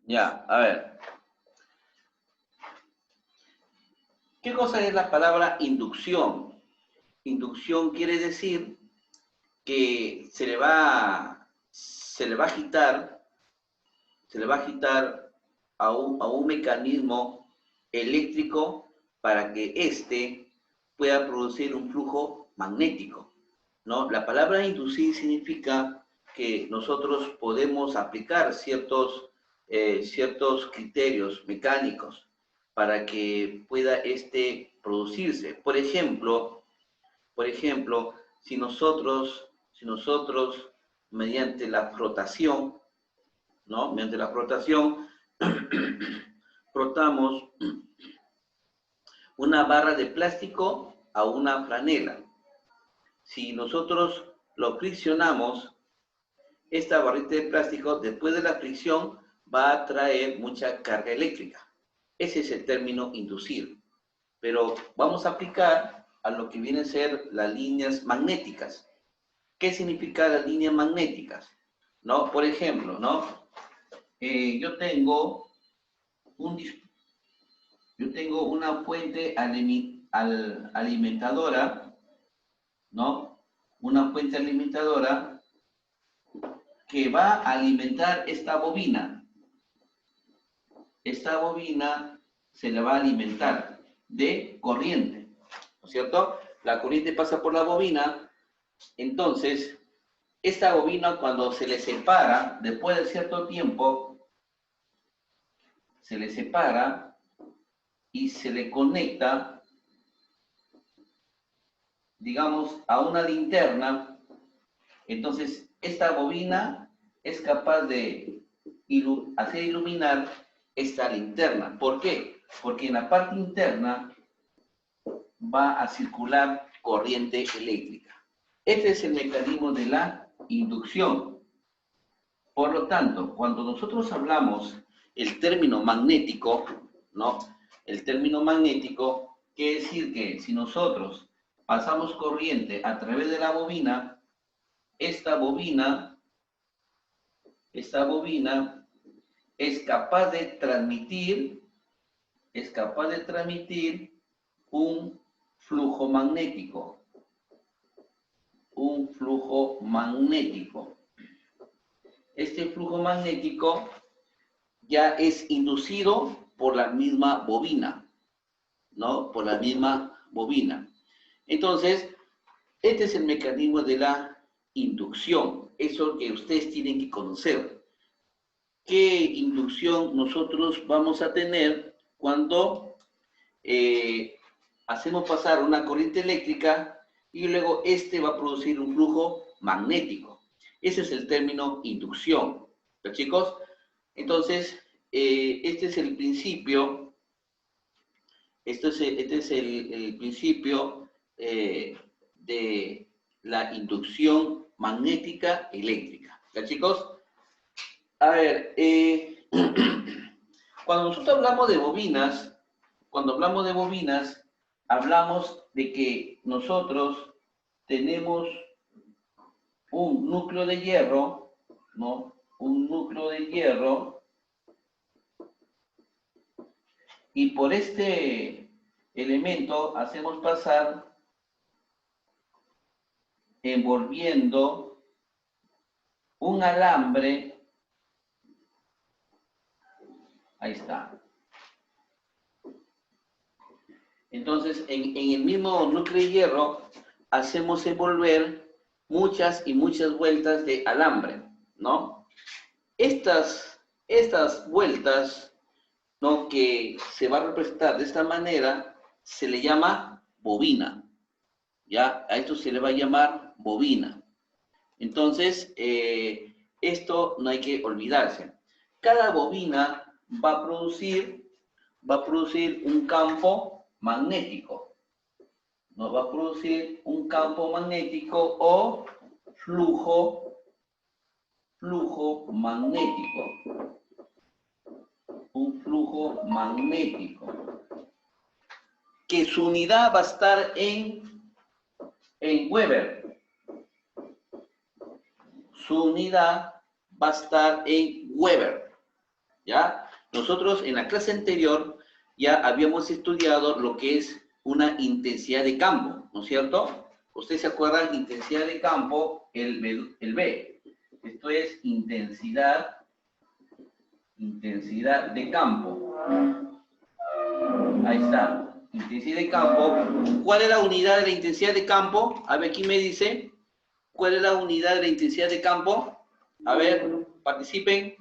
Ya, a ver. ¿Qué cosa es la palabra inducción? Inducción quiere decir que se le va a agitar, se le va a agitar a un mecanismo eléctrico para que éste pueda producir un flujo magnético, ¿no? La palabra inducir significa que nosotros podemos aplicar ciertos criterios mecánicos para que pueda producirse. Por ejemplo, si nosotros mediante la frotación, ¿no? Mediante la frotación, frotamos una barra de plástico a una franela. Si nosotros lo friccionamos, esta barrita de plástico, después de la fricción, va a traer mucha carga eléctrica. Ese es el término inducir. Pero vamos a aplicar a lo que vienen a ser las líneas magnéticas. ¿Qué significa las líneas magnéticas? ¿No? Por ejemplo, ¿no? Yo tengo una fuente alimentadora, ¿no? Una fuente alimentadora que va a alimentar esta bobina. Esta bobina se le va a alimentar de corriente, ¿no es cierto? La corriente pasa por la bobina, entonces esta bobina cuando se le separa, después de cierto tiempo, se le separa y se le conecta, digamos, a una linterna. Entonces esta bobina es capaz de hacer iluminar esta linterna. ¿Por qué? Porque en la parte interna va a circular corriente eléctrica. Este es el mecanismo de la inducción. Por lo tanto, cuando nosotros hablamos el término magnético, ¿no? El término magnético quiere decir que si nosotros pasamos corriente a través de la bobina, esta bobina es capaz de transmitir un flujo magnético. Un flujo magnético. Este flujo magnético ya es inducido por la misma bobina, ¿no? Por la misma bobina. Entonces, este es el mecanismo de la inducción. Eso que ustedes tienen que conocer. ¿Qué inducción nosotros vamos a tener cuando hacemos pasar una corriente eléctrica y luego este va a producir un flujo magnético? Ese es el término inducción. ¿Pero, chicos? Entonces, este es el principio. Este es el principio de la inducción magnética eléctrica. ¿Ya, chicos? A ver, cuando nosotros hablamos de bobinas, hablamos de que nosotros tenemos un núcleo de hierro, ¿no? Un núcleo de hierro, y por este elemento hacemos pasar envolviendo un alambre. Ahí está. Entonces, en el mismo núcleo de hierro hacemos envolver muchas y muchas vueltas de alambre, ¿no? Estas vueltas, ¿no?, que se va a representar de esta manera, se le llama bobina, ¿ya? A esto se le va a llamar bobina. Entonces, esto no hay que olvidarse. Cada bobina va a producir un campo magnético. Nos va a producir un campo magnético o flujo magnético. Un flujo magnético. Que su unidad va a estar en Weber. Su unidad va a estar en Weber. ¿ya? Nosotros en la clase anterior ya habíamos estudiado lo que es una intensidad de campo, ¿no es cierto? Ustedes se acuerdan, intensidad de campo, el B. Esto es intensidad de campo. Ahí está, intensidad de campo. ¿Cuál es la unidad de la intensidad de campo? A ver, ¿quién me dice? ¿Cuál es la unidad de la intensidad de campo? A ver, participen.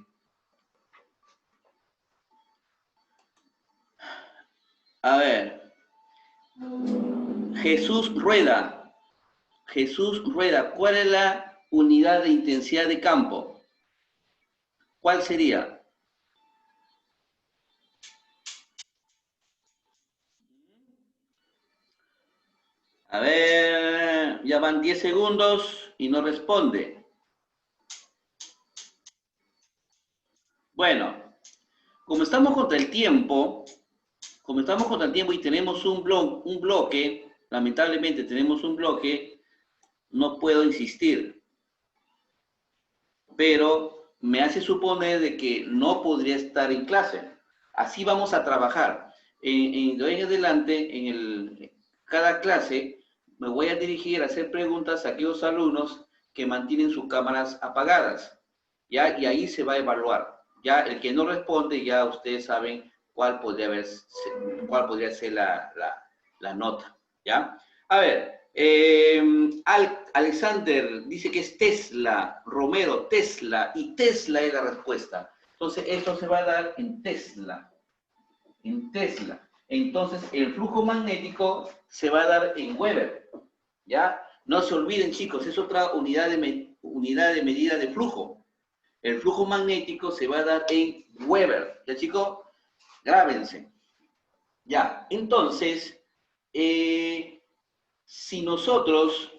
A ver. Jesús Rueda. Jesús Rueda. ¿Cuál es la unidad de intensidad de campo? ¿Cuál sería? A ver, ya van 10 segundos y no responde. Bueno, como estamos contra el tiempo, y tenemos un bloque, lamentablemente tenemos un bloque, no puedo insistir. Pero me hace suponer de que no podría estar en clase. Así vamos a trabajar. De hoy en adelante, cada clase, me voy a dirigir a hacer preguntas a aquellos alumnos que mantienen sus cámaras apagadas, ¿ya? Y ahí se va a evaluar. Ya el que no responde, ya ustedes saben cuál podría ser la nota, ¿ya? A ver, Alexander dice que es Tesla, Romero, Tesla, y Tesla es la respuesta. Entonces, esto se va a dar en Tesla. En Tesla. Entonces, el flujo magnético se va a dar en Weber. ¿Ya? No se olviden, chicos, es otra unidad de medida de flujo. El flujo magnético se va a dar en Weber. ¿Ya, chicos? Grábense. Ya, entonces, si nosotros...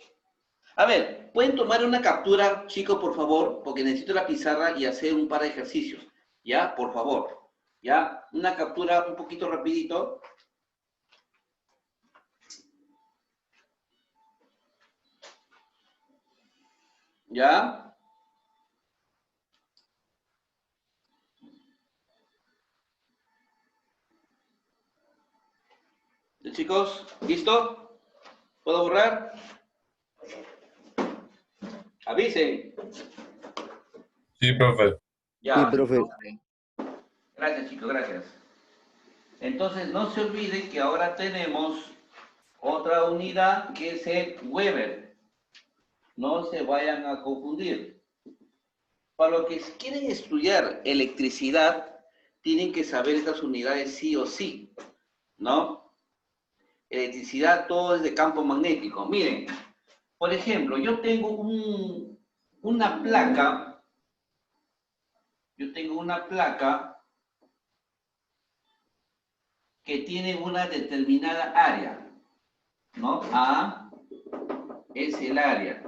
A ver, ¿pueden tomar una captura, chicos, por favor? Porque necesito la pizarra y hacer un par de ejercicios. ¿Ya? Por favor. ¿Ya? Una captura un poquito rapidito. ¿Ya? Chicos, ¿listo? ¿Puedo borrar? Avisen. Sí, profe. Ya. Sí, profe. Gracias, chicos, gracias. Entonces, no se olviden que ahora tenemos otra unidad que es el Weber. No se vayan a confundir. Para los que quieren estudiar electricidad, tienen que saber estas unidades sí o sí, ¿no? Electricidad, todo es de campo magnético. Miren, por ejemplo, yo tengo una placa, que tiene una determinada área, ¿no? A es el área,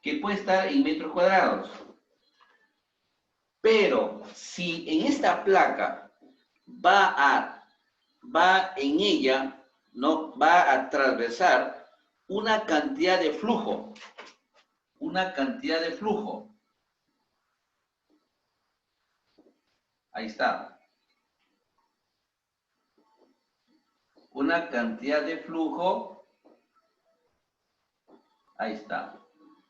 que puede estar en metros cuadrados. Pero si en esta placa va en ella, ¿no? Va a atravesar una cantidad de flujo. Ahí está. Una cantidad de flujo. Ahí está.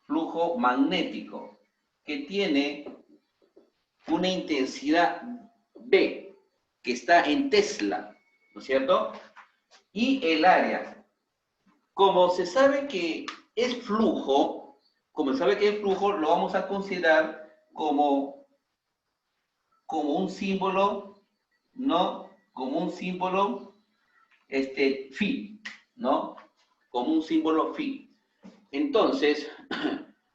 Flujo magnético, que tiene una intensidad B, que está en Tesla, ¿no es cierto? Y el área. Como se sabe que es flujo, lo vamos a considerar como un símbolo, ¿no? Como un símbolo, phi, ¿no? Como un símbolo phi. Entonces,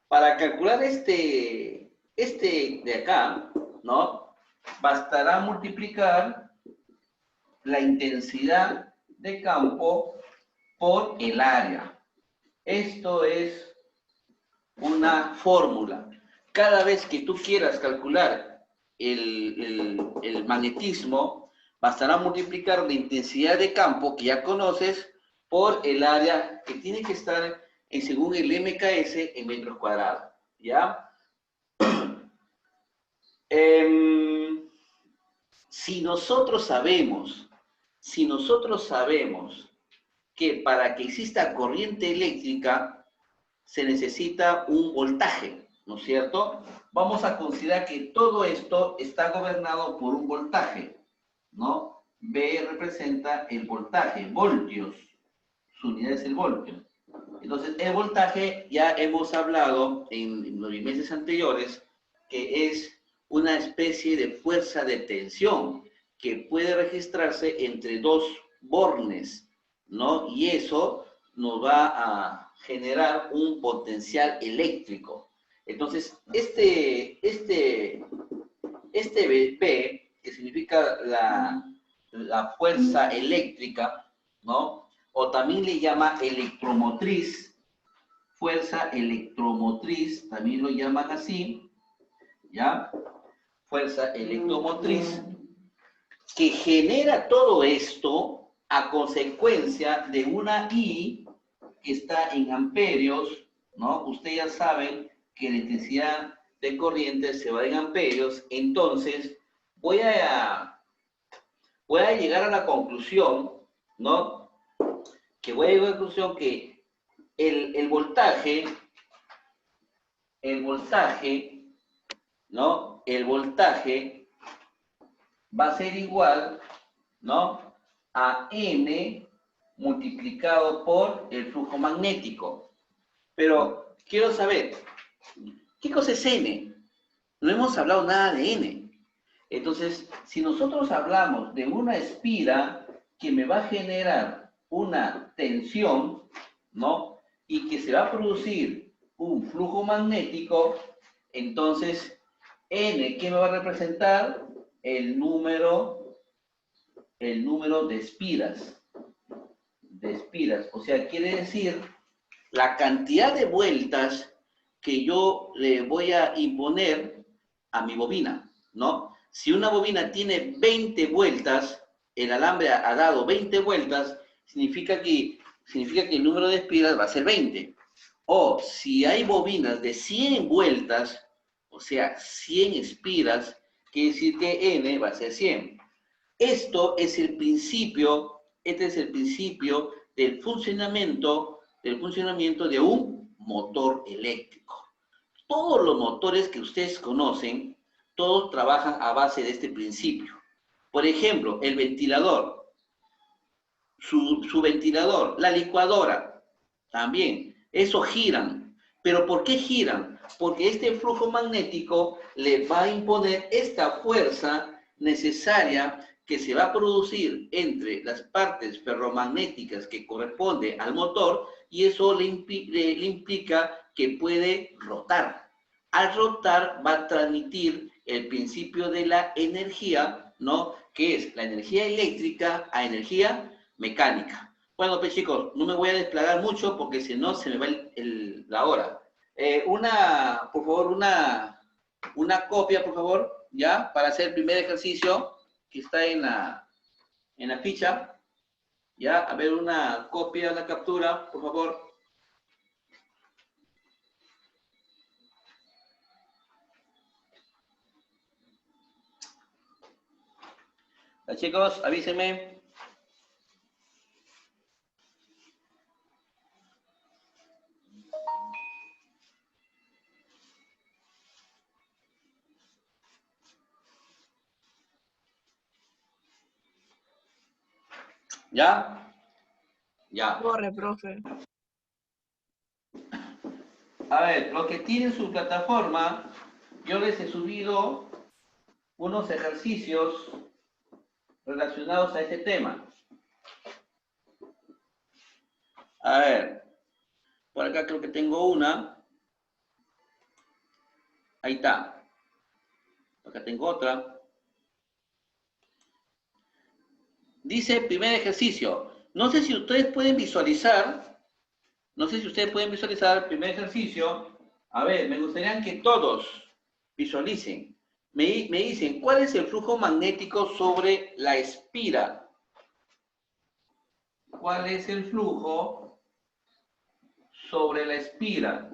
para calcular este de acá, ¿no? Bastará multiplicar la intensidad de campo por el área. Esto es una fórmula. Cada vez que tú quieras calcular el magnetismo, bastará multiplicar la intensidad de campo que ya conoces por el área que tiene que estar según el MKS en metros cuadrados. ¿Ya? Si nosotros sabemos que para que exista corriente eléctrica se necesita un voltaje, ¿no es cierto? Vamos a considerar que todo esto está gobernado por un voltaje, ¿no? V representa el voltaje, voltios. Su unidad es el voltio. Entonces, el voltaje ya hemos hablado en los meses anteriores que es una especie de fuerza de tensión que puede registrarse entre dos bornes, ¿no? Y eso nos va a generar un potencial eléctrico. Entonces, este P, que significa la fuerza eléctrica, ¿no? O también le llama electromotriz, fuerza electromotriz, también lo llaman así, ¿ya? Fuerza electromotriz, que genera todo esto a consecuencia de una I que está en amperios, ¿no? Ustedes ya saben que la intensidad de corriente se va en amperios, entonces voy a llegar a la conclusión, ¿no? Que voy a llegar a la conclusión que el voltaje, ¿no? El voltaje va a ser igual, ¿no? A N multiplicado por el flujo magnético. Pero quiero saber, ¿qué cosa es N? No hemos hablado nada de N. Entonces, si nosotros hablamos de una espira que me va a generar una tensión, ¿no? Y que se va a producir un flujo magnético, entonces, N, ¿qué me va a representar? El número de espiras. O sea, quiere decir la cantidad de vueltas que yo le voy a imponer a mi bobina, ¿no? Si una bobina tiene 20 vueltas, el alambre ha dado 20 vueltas, significa que el número de espiras va a ser 20. O si hay bobinas de 100 vueltas, o sea, 100 espiras, quiere decir que N va a ser 100. Este es el principio del funcionamiento de un motor eléctrico. Todos los motores que ustedes conocen, todos trabajan a base de este principio. Por ejemplo, el ventilador, su ventilador, la licuadora, también, eso giran. ¿Pero por qué giran? Porque este flujo magnético le va a imponer esta fuerza necesaria que se va a producir entre las partes ferromagnéticas que corresponde al motor y eso le implica que puede rotar. Al rotar va a transmitir el principio de la energía, ¿no? Que es la energía eléctrica a energía mecánica. Bueno, pues chicos, no me voy a desplegar mucho porque si no se me va la hora. Por favor, una copia, por favor, ¿ya? Para hacer el primer ejercicio que está en la ficha. ¿Ya? A ver, una copia, la captura, por favor. Chicos, avísenme. ¿Ya? Ya. Corre, profe. A ver, los que tienen su plataforma, yo les he subido unos ejercicios relacionados a este tema. A ver, por acá creo que tengo una. Ahí está. Acá tengo otra. Dice primer ejercicio. No sé si ustedes pueden visualizar el primer ejercicio. A ver, me gustaría que todos visualicen. Me dicen, ¿cuál es el flujo magnético sobre la espira? ¿Cuál es el flujo sobre la espira?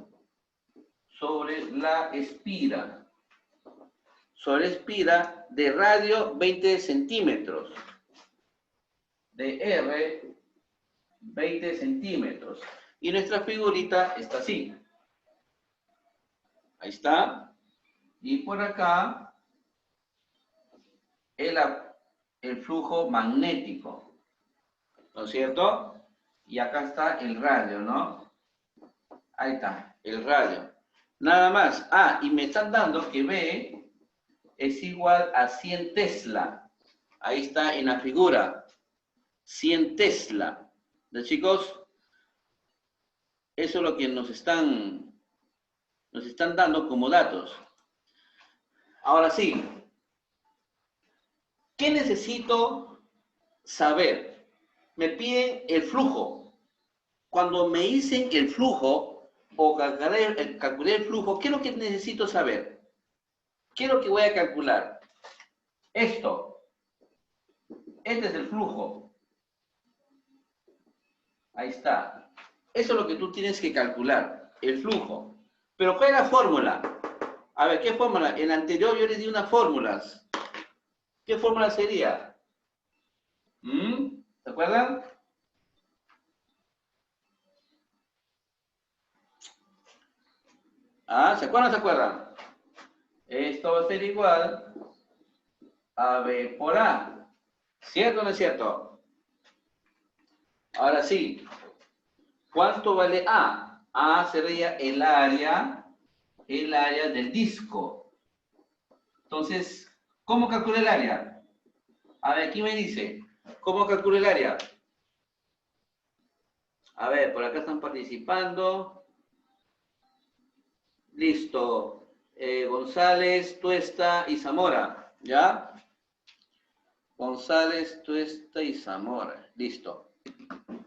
Sobre la espira. sobre espira de radio 20 centímetros. De R 20 centímetros. Y nuestra figurita está así. Ahí está. Y por acá el flujo magnético. ¿No es cierto? Y acá está el radio, ¿no? Ahí está, el radio. Nada más. Ah, y me están dando que B es igual a 100 Tesla. Ahí está en la figura. 100 Tesla. ¿No, chicos? Eso es lo que nos están dando como datos. Ahora sí. ¿Qué necesito saber? Me piden el flujo. Cuando me dicen el flujo o calculé el flujo, ¿qué es lo que necesito saber? ¿Qué es lo que voy a calcular? Esto. Este es el flujo. Ahí está. Eso es lo que tú tienes que calcular, el flujo. Pero ¿cuál es la fórmula? A ver, ¿qué fórmula? En la anterior yo les di unas fórmulas. ¿Qué fórmula sería? ¿Se acuerdan? Ah, ¿se acuerdan o no se acuerdan? Esto va a ser igual a B por A. ¿Cierto o no es cierto? Ahora sí. ¿Cuánto vale A? A sería el área del disco. Entonces, ¿cómo calculo el área? A ver, aquí me dice, ¿cómo calculo el área? A ver, por acá están participando. Listo. González, Tuesta y Zamora. ¿Ya? González, Tuesta y Zamora. Listo.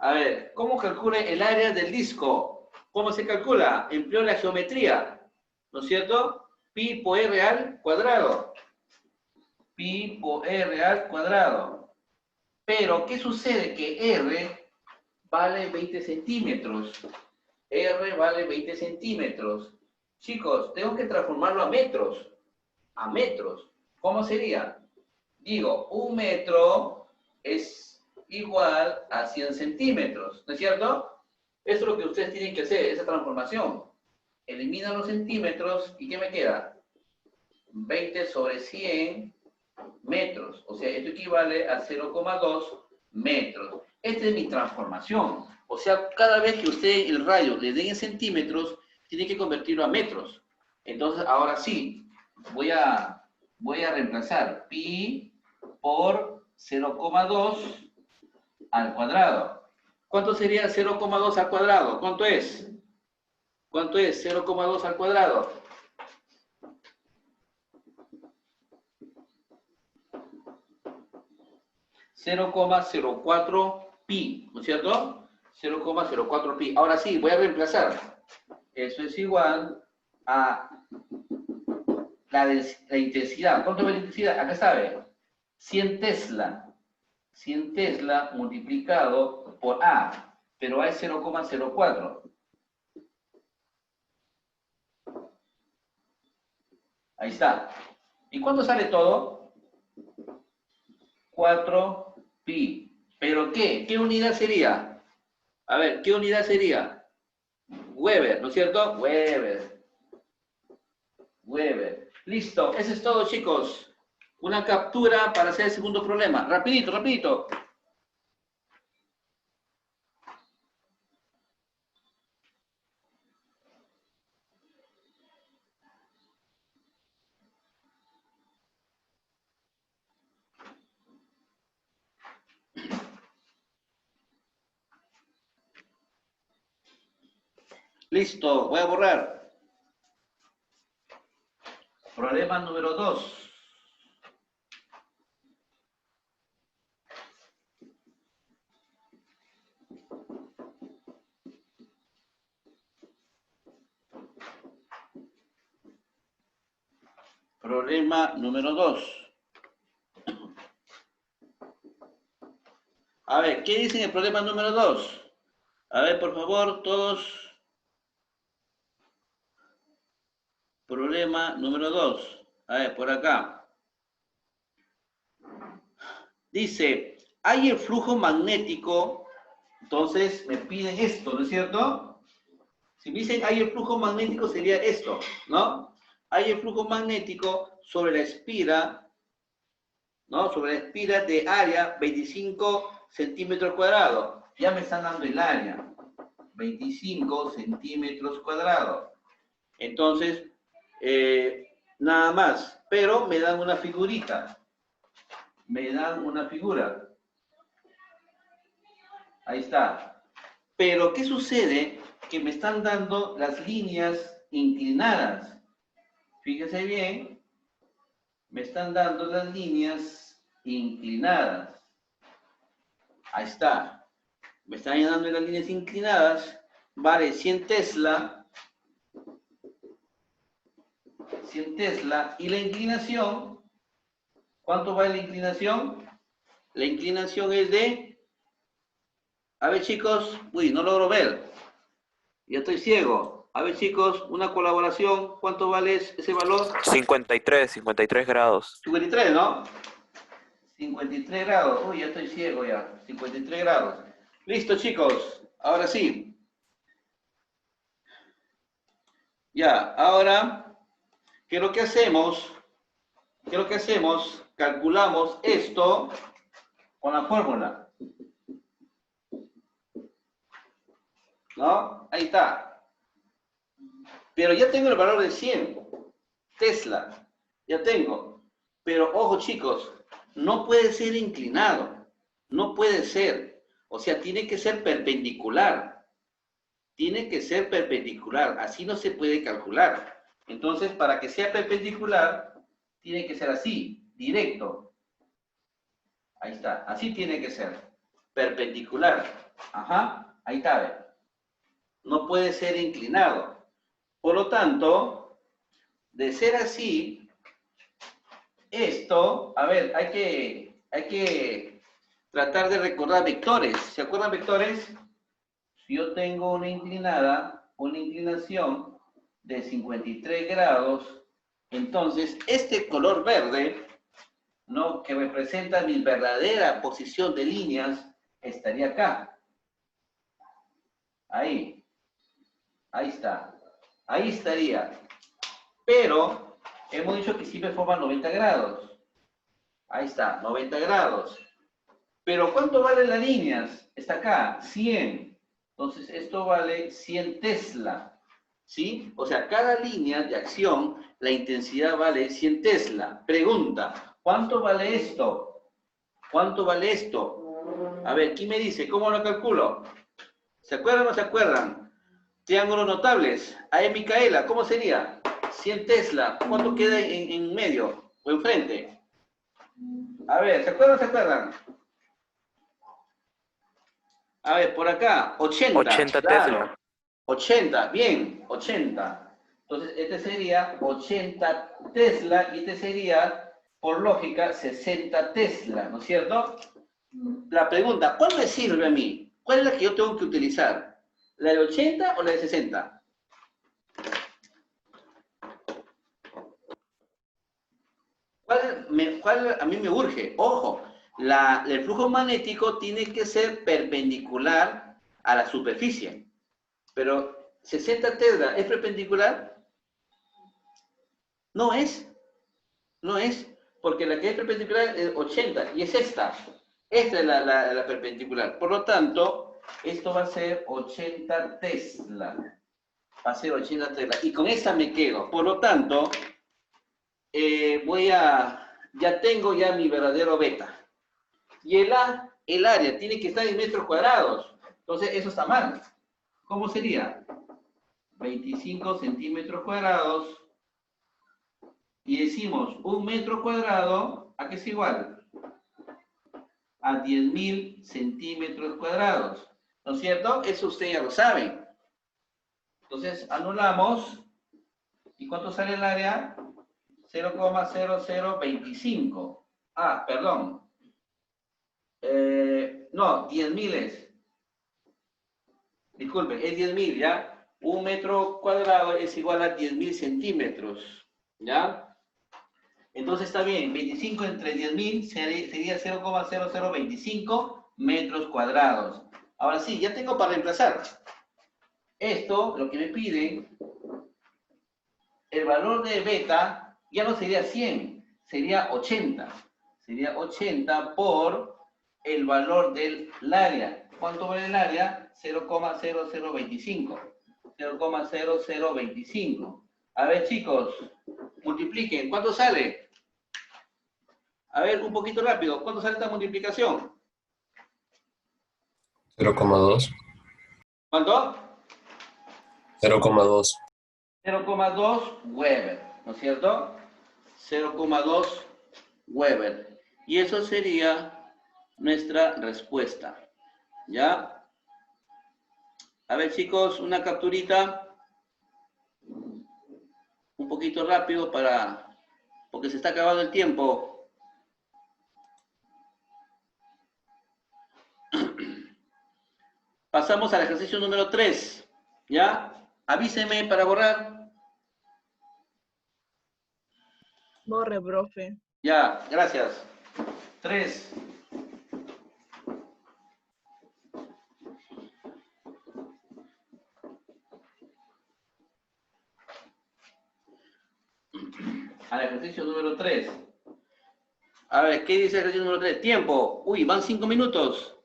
A ver, ¿cómo calcule el área del disco? ¿Cómo se calcula? Empleo la geometría. ¿No es cierto? Pi por R al cuadrado. Pi por R al cuadrado. Pero, ¿qué sucede? Que R vale 20 centímetros. R vale 20 centímetros. Chicos, tengo que transformarlo a metros. A metros. ¿Cómo sería? Digo, 1 metro es igual a 100 centímetros. ¿No es cierto? Eso es lo que ustedes tienen que hacer, esa transformación. Eliminan los centímetros y ¿qué me queda? 20 sobre 100 metros. O sea, esto equivale a 0,2 metros. Esta es mi transformación. O sea, cada vez que usted el radio le den en centímetros, tiene que convertirlo a metros. Entonces, ahora sí, voy a reemplazar pi por 0,2 al cuadrado. ¿Cuánto sería 0,2 al cuadrado? ¿Cuánto es? ¿Cuánto es 0,2 al cuadrado? (0,04 pi, ¿no es cierto? 0,04 pi. Ahora sí, voy a reemplazar. Eso es igual a la intensidad. ¿Cuánto es la intensidad? Acá está, 100 Tesla. 100 Tesla multiplicado por A. Pero A es 0,04. Ahí está. ¿Y cuánto sale todo? 4 pi. ¿Pero qué? ¿Qué unidad sería? A ver, ¿qué unidad sería? Weber, ¿no es cierto? Weber. Listo, eso es todo, chicos. Una captura para hacer el segundo problema. Rapidito, rapidito. Listo, voy a borrar. Problema número 2. Problema número 2. A ver, ¿qué dice en el problema número 2? A ver, por favor, todos. Problema número 2. A ver, por acá. Dice, hay el flujo magnético, entonces me piden esto, ¿no es cierto? Si me dicen hay el flujo magnético sería esto, ¿no? Hay el flujo magnético sobre la espira, ¿no? Sobre la espira de área 25 centímetros cuadrados. Ya me están dando el área, 25 centímetros cuadrados. Entonces, nada más, pero me dan una figurita. Me dan una figura. Ahí está. Pero, ¿qué sucede? Que me están dando las líneas inclinadas. Fíjese bien, me están dando las líneas inclinadas. Ahí está. Me están dando las líneas inclinadas. Vale 100 Tesla. 100 Tesla. Y la inclinación, ¿cuánto vale la inclinación? La inclinación es de... A ver, chicos. Uy, no logro ver. Ya estoy ciego. A ver, chicos, una colaboración. ¿Cuánto vale ese valor? 53 grados. 53, ¿no? 53 grados. Uy, ya estoy ciego ya. 53 grados. Listo, chicos. Ahora sí. Ya, ahora, ¿qué es lo que hacemos? ¿Qué es lo que hacemos? Calculamos esto con la fórmula. ¿No? Ahí está. Pero ya tengo el valor de 100 Tesla. Ya tengo. Pero ojo, chicos, no puede ser inclinado. No puede ser. O sea, tiene que ser perpendicular. Tiene que ser perpendicular. Así no se puede calcular. Entonces, para que sea perpendicular, tiene que ser así, directo. Ahí está. Así tiene que ser. Perpendicular. Ajá. Ahí está. ¿Ve? No puede ser inclinado. Por lo tanto, de ser así, esto, a ver, hay que tratar de recordar vectores. ¿Se acuerdan vectores? Si yo tengo una inclinación de 53 grados, entonces este color verde, ¿no? Que representa mi verdadera posición de líneas, estaría acá. Ahí. Ahí está. Ahí estaría. Pero hemos dicho que siempre forma 90 grados. Ahí está, 90 grados. Pero ¿cuánto valen las líneas? Está acá, 100. Entonces esto vale 100 Tesla. ¿Sí? O sea, cada línea de acción, la intensidad vale 100 Tesla. Pregunta, ¿cuánto vale esto? ¿Cuánto vale esto? A ver, ¿quién me dice? ¿Cómo lo calculo? ¿Se acuerdan o no se acuerdan? Triángulos notables. A Micaela, ¿cómo sería? 100 Tesla. ¿Cuánto queda en medio o enfrente? A ver, ¿se acuerdan o se acuerdan? A ver, por acá, 80. 80 claro. Tesla. 80, bien, 80. Entonces, este sería 80 Tesla y este sería, por lógica, 60 Tesla, ¿no es cierto? La pregunta, ¿cuál me sirve a mí? ¿Cuál es la que yo tengo que utilizar? ¿La de 80 o la de 60? ¿Cuál a mí me urge? Ojo, el flujo magnético tiene que ser perpendicular a la superficie. Pero 60 Tesla, ¿es perpendicular? No es. No es. Porque la que es perpendicular es 80 y es esta. Esta es la perpendicular. Por lo tanto, esto va a ser 80 Tesla. Va a ser 80 Tesla. Y con esta me quedo. Por lo tanto, ya tengo ya mi verdadero beta. Y el área tiene que estar en metros cuadrados. Entonces, eso está mal. ¿Cómo sería? 25 centímetros cuadrados. Y decimos, 1 metro cuadrado, ¿a qué es igual? A 10.000 centímetros cuadrados. ¿No es cierto? Eso ustedes ya lo saben. Entonces, anulamos. ¿Y cuánto sale el área? 0,0025. Ah, perdón. No, 10.000 es. Disculpen, es 10.000, ¿ya? 1 metro cuadrado es igual a 10.000 centímetros, ¿ya? Entonces está bien, 25 entre 10.000 sería 0,0025 metros cuadrados. Ahora sí, ya tengo para reemplazar. Esto, lo que me piden, el valor de beta ya no sería 100, sería 80. Sería 80 por el valor del área. ¿Cuánto vale el área? 0,0025. 0,0025. A ver, chicos, multipliquen. ¿Cuánto sale? A ver, un poquito rápido. ¿Cuánto sale esta multiplicación? 0,2. ¿Cuánto? 0,2. 0,2 Weber, ¿no es cierto? 0,2 Weber. Y eso sería nuestra respuesta. ¿Ya? A ver, chicos, una capturita. Un poquito rápido porque se está acabando el tiempo. Pasamos al ejercicio número 3. ¿Ya? Avíseme para borrar. Borre, profe. Ya, gracias. 3. Al ejercicio número 3. A ver, ¿qué dice el ejercicio número 3? Tiempo. Uy, van 5 minutos.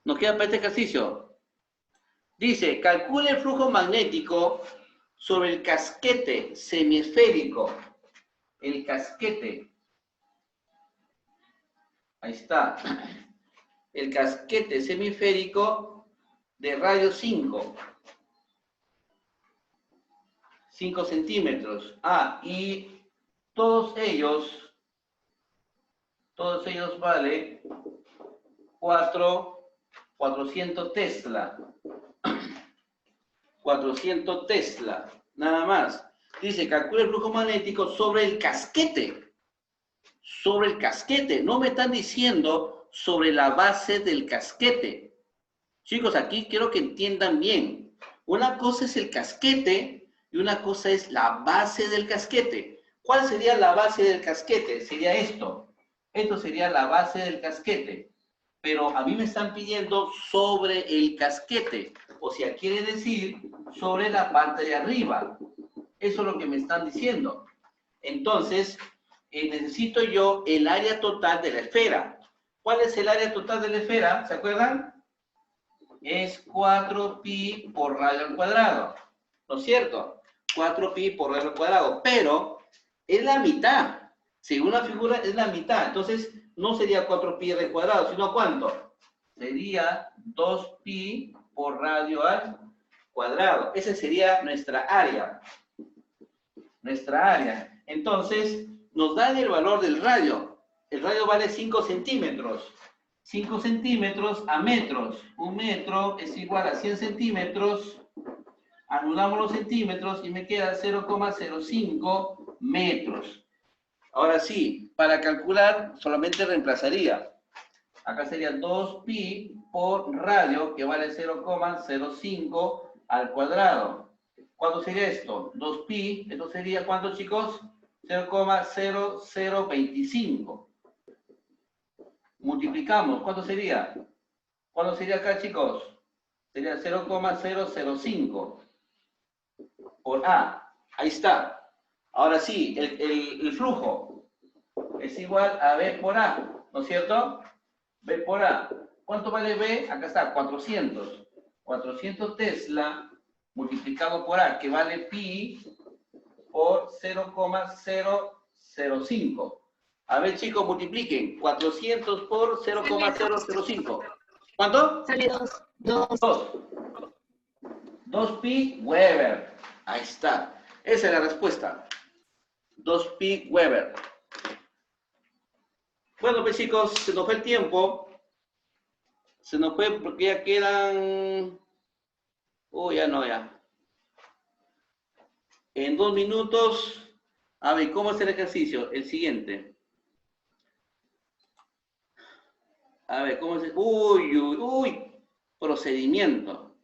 Nos queda para este ejercicio. Dice, calcule el flujo magnético sobre el casquete semiesférico. El casquete. Ahí está. El casquete semisférico de radio 5. 5 centímetros. Ah, y todos ellos vale 400 Tesla. 400 Tesla, nada más. Dice, calcula el flujo magnético sobre el casquete. Sobre el casquete. No me están diciendo sobre la base del casquete. Chicos, aquí quiero que entiendan bien. Una cosa es el casquete y una cosa es la base del casquete. ¿Cuál sería la base del casquete? Sería esto. Esto sería la base del casquete. Pero a mí me están pidiendo sobre el casquete. O sea, quiere decir sobre la parte de arriba. Eso es lo que me están diciendo. Entonces, necesito yo el área total de la esfera. ¿Cuál es el área total de la esfera? ¿Se acuerdan? Es 4pi por radio al cuadrado. ¿No es cierto? 4pi por radio al cuadrado. Pero es la mitad. Según la figura, es la mitad. Entonces, no sería 4pi al cuadrado, sino ¿cuánto? Sería 2pi por radio al cuadrado. Esa sería nuestra área. Nuestra área. Entonces, nos dan el valor del radio. El radio vale 5 centímetros. 5 centímetros a metros. Un metro es igual a 100 centímetros. Anulamos los centímetros y me queda 0,05 metros. Ahora sí, para calcular solamente reemplazaría. Acá sería 2pi por radio, que vale 0,05 al cuadrado. ¿Cuánto sería esto? 2pi, esto sería, ¿cuánto, chicos? 0,0025. Multiplicamos, ¿cuánto sería? ¿Cuánto sería acá, chicos? Sería 0,005 por A. Ahí está. Ahora sí, el flujo es igual a B por A, ¿no es cierto? B por A. ¿Cuánto vale B? Acá está, 400. 400 Tesla multiplicado por A, que vale pi por 0,005. A ver, chicos, multipliquen. 400 por 0,005. ¿Cuánto? Sale 2. 2 pi Weber. Ahí está. Esa es la respuesta. 2 pi Weber. Bueno, pues chicos, se nos fue el tiempo. Se nos fue porque ya quedan... ya no, ya. En 2 minutos... A ver, ¿cómo es el ejercicio? El siguiente. A ver, ¿cómo es el... Uy. Procedimiento.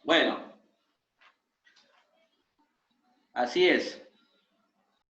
Bueno. Así es.